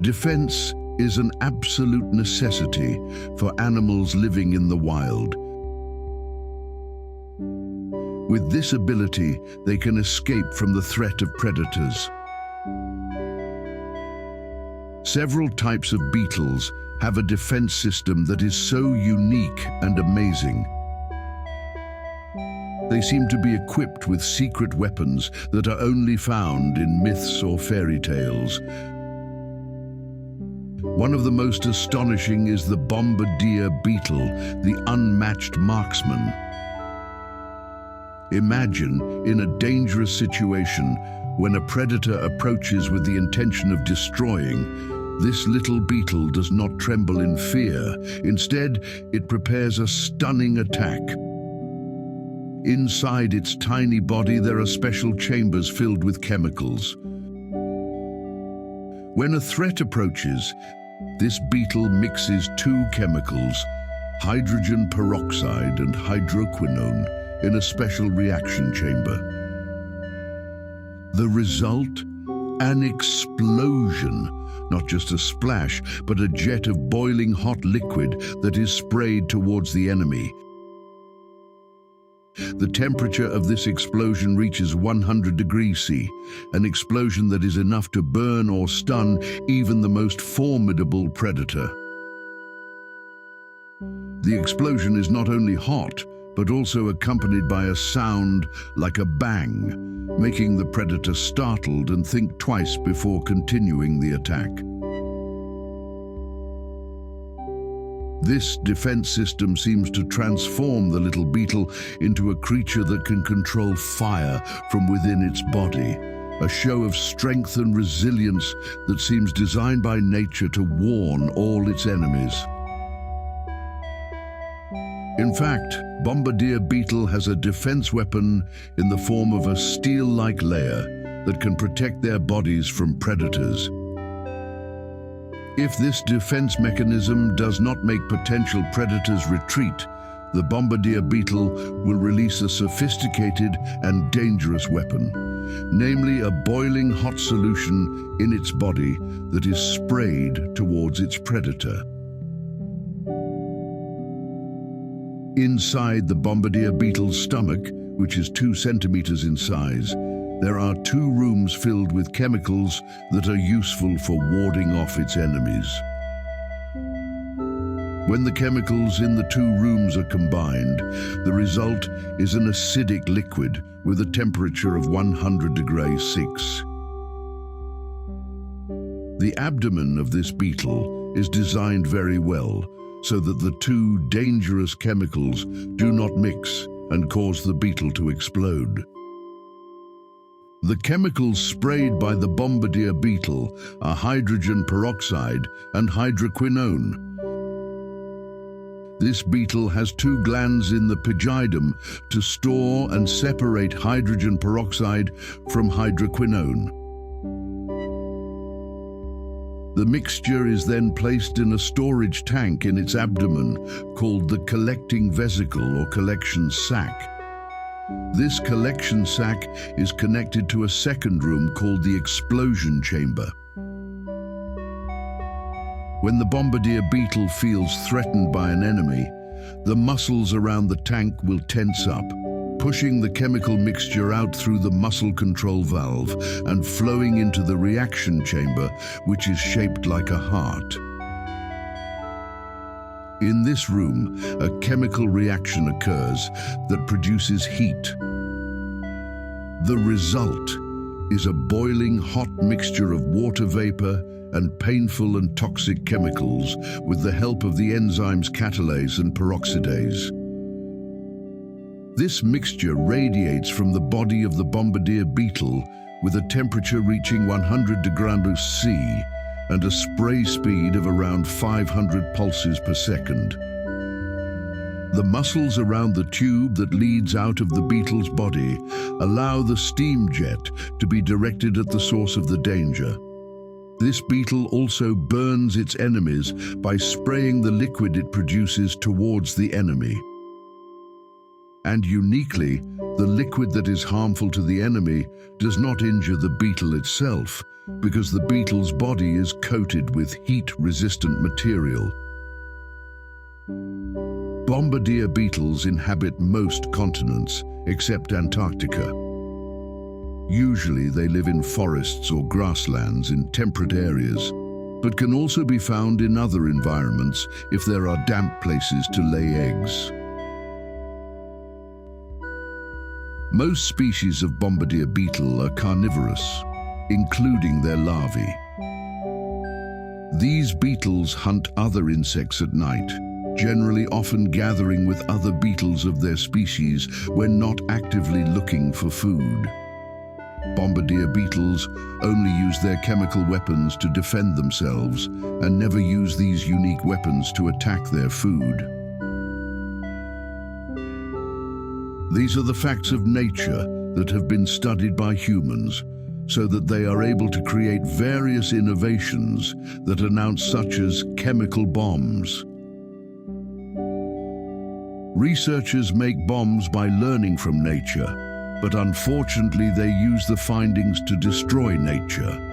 Defense is an absolute necessity for animals living in the wild. With this ability, they can escape from the threat of predators. Several types of beetles have a defense system that is so unique and amazing. They seem to be equipped with secret weapons that are only found in myths or fairy tales. One of the most astonishing is the Bombardier Beetle, the unmatched marksman. Imagine, in a dangerous situation, when a predator approaches with the intention of destroying, this little beetle does not tremble in fear. Instead, it prepares a stunning attack. Inside its tiny body, there are special chambers filled with chemicals. When a threat approaches, this beetle mixes two chemicals, hydrogen peroxide and hydroquinone, in a special reaction chamber. The result? An explosion. Not just a splash, but a jet of boiling hot liquid that is sprayed towards the enemy. The temperature of this explosion reaches 100 degrees C, an explosion that is enough to burn or stun even the most formidable predator. The explosion is not only hot, but also accompanied by a sound like a bang, making the predator startled and think twice before continuing the attack. This defense system seems to transform the little beetle into a creature that can control fire from within its body, a show of strength and resilience that seems designed by nature to warn all its enemies. In fact, Bombardier Beetle has a defense weapon in the form of a steel-like layer that can protect their bodies from predators. If this defense mechanism does not make potential predators retreat, the Bombardier Beetle will release a sophisticated and dangerous weapon, namely a boiling hot solution in its body that is sprayed towards its predator. Inside the Bombardier Beetle's stomach, which is 2 centimeters in size, there are 2 rooms filled with chemicals that are useful for warding off its enemies. When the chemicals in the 2 rooms are combined, the result is an acidic liquid with a temperature of 100 degrees C. The abdomen of this beetle is designed very well so that the 2 dangerous chemicals do not mix and cause the beetle to explode. The chemicals sprayed by the Bombardier Beetle are hydrogen peroxide and hydroquinone. This beetle has 2 glands in the pygidum to store and separate hydrogen peroxide from hydroquinone. The mixture is then placed in a storage tank in its abdomen called the collecting vesicle or collection sac. This collection sac is connected to a second room called the explosion chamber. When the Bombardier Beetle feels threatened by an enemy, the muscles around the tank will tense up, pushing the chemical mixture out through the muscle control valve and flowing into the reaction chamber, which is shaped like a heart. In this room, a chemical reaction occurs that produces heat. The result is a boiling hot mixture of water vapor and painful and toxic chemicals with the help of the enzymes catalase and peroxidase. This mixture radiates from the body of the Bombardier Beetle with a temperature reaching 100 degrees C and a spray speed of around 500 pulses per second. The muscles around the tube that leads out of the beetle's body allow the steam jet to be directed at the source of the danger. This beetle also burns its enemies by spraying the liquid it produces towards the enemy. And uniquely, the liquid that is harmful to the enemy does not injure the beetle itself, because the beetle's body is coated with heat-resistant material. Bombardier beetles inhabit most continents, except Antarctica. Usually they live in forests or grasslands in temperate areas, but can also be found in other environments if there are damp places to lay eggs. Most species of Bombardier beetle are carnivorous, including their larvae. These beetles hunt other insects at night, generally often gathering with other beetles of their species when not actively looking for food. Bombardier beetles only use their chemical weapons to defend themselves and never use these unique weapons to attack their food. These are the facts of nature that have been studied by humans, so that they are able to create various innovations that announce such as chemical bombs. Researchers make bombs by learning from nature, but unfortunately they use the findings to destroy nature.